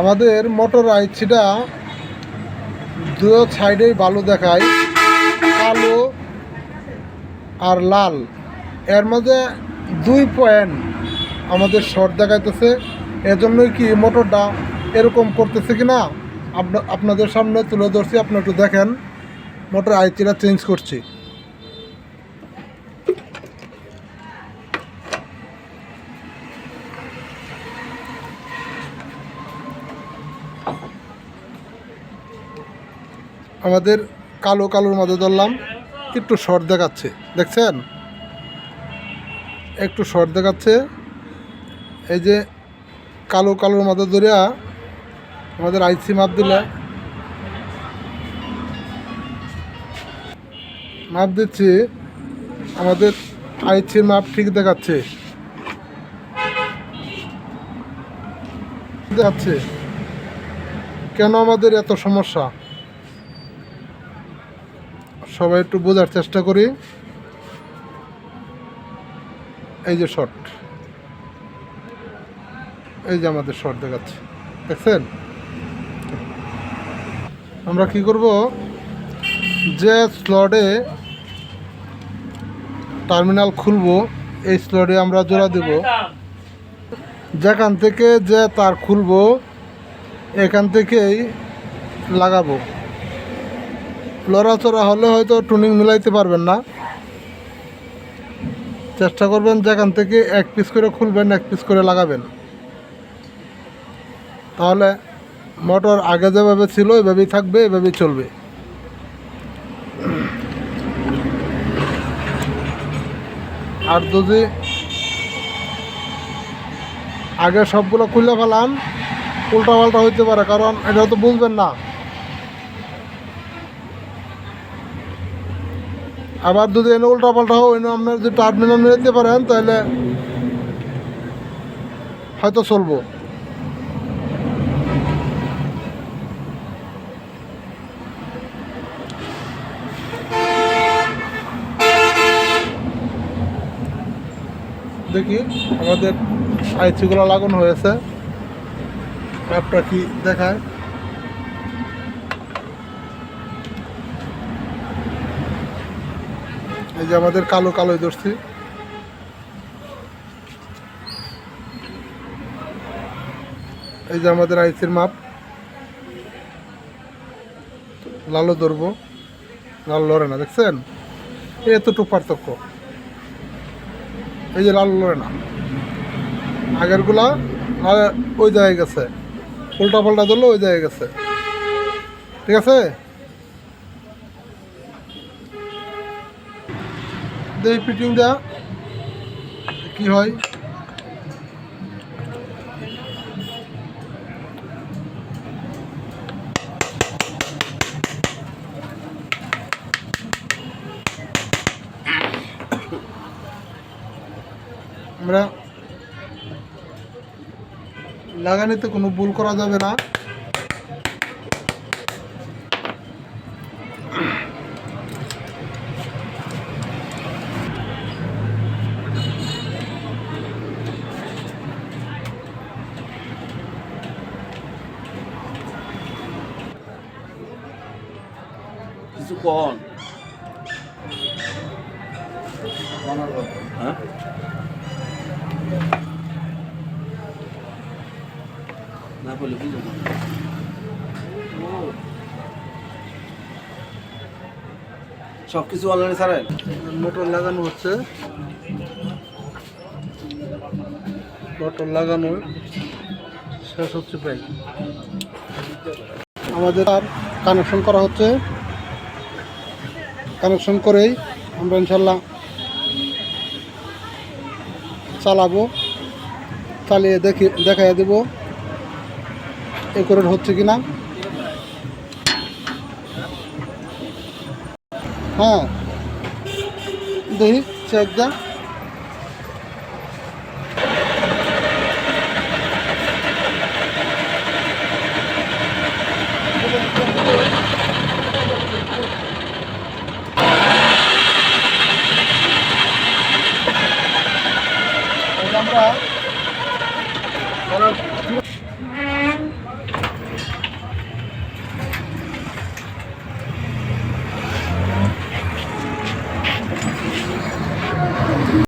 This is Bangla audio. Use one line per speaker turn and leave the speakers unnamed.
আমাদের মোটর আইসিটা দু সাইডেই ভালো দেখায়, কালো আর লাল, এর মধ্যে 2 পয়েন্ট আমাদের শর্ট দেখাইতেছে। এজন্যই কি মোটরটা এরকম করতেছে কিনা আপনাদের সামনে তুলে ধরছি, আপনি একটু দেখেন। মোটর আইসিটা চেঞ্জ করছি। আমাদের কালোর মধ্যে ধরলাম, একটু শর্ট দেখাচ্ছে, দেখছেন একটু শর্ট দেখাচ্ছে। এই যে কালোর মধ্যে ধরিয়া আমাদের আইসি মাপ দিলে, মাপ দিচ্ছি, আমাদের আইসির মাপ ঠিক দেখাচ্ছে। কেন আমাদের এত সমস্যা, সবাই একটু বোঝার চেষ্টা করি। এই যে শর্ট, এই যে আমাদের শর্ট দেখাচ্ছে, দেখছেন। আমরা কি করব, যে স্লটে টার্মিনাল খুলবো এই স্লটে আমরা জোড়া দেব। যেখান থেকে যে তার খুলবো এখান থেকেই লাগাবো। লড়াচড়া হলে হয়তো টুনিং মিলাইতে পারবেন না, চেষ্টা করবেন যেখান থেকে 1 পিস করে খুলবেন 1 পিস করে লাগাবেন। তাহলে মোটর আগে যেভাবে ছিল এভাবেই থাকবে, এভাবেই চলবে। আর যদি আগে সবগুলো খুলে ফেলান উল্টা পাল্টা হইতে পারে, কারণ এটা তো বুঝবেন না। আবার যদি এনে উল্টা পাল্টা হয়, এনে আপনার যদি টার্মিনাল মিলাতে পারেন তাহলে হয়তো চলবো। দেখি আমাদের আইসিগুলো লাগানো হয়েছে, ম্যাপটা কি দেখায়। এই যে আমাদের কালোই ধরছি। এই যে আমাদের আইসির মাপ, লালও ধরবো, লাল লড়ে না, দেখছেন এতটুকু পার্থক্য। এই যে লাল লড়ে না, আগেরগুলা ওই জায়গায় গেছে, উল্টা পাল্টা ধরলো ওই জায়গায় গেছে, ঠিক আছে। এই ফিটিং দেওয়া কি হয়, আমরা লাগানিতে কোনো ভুল করা যাবে না।
কিছু কন হ্যাঁ, না বলে বুঝো না। সব কিছু অনলাইনে ছাড়েন।
মোটর লাগানো হচ্ছে, মোটর লাগানো শেষ হচ্ছে প্রায়। আমাদের আর কানেকশন করা হচ্ছে, কানেকশন করেই আমরা ইনশাল্লাহ চালাবো, চালিয়ে দেখাইয়া দেবো একুরেট হচ্ছে কিনা। হ্যাঁ দেখি চেক দা।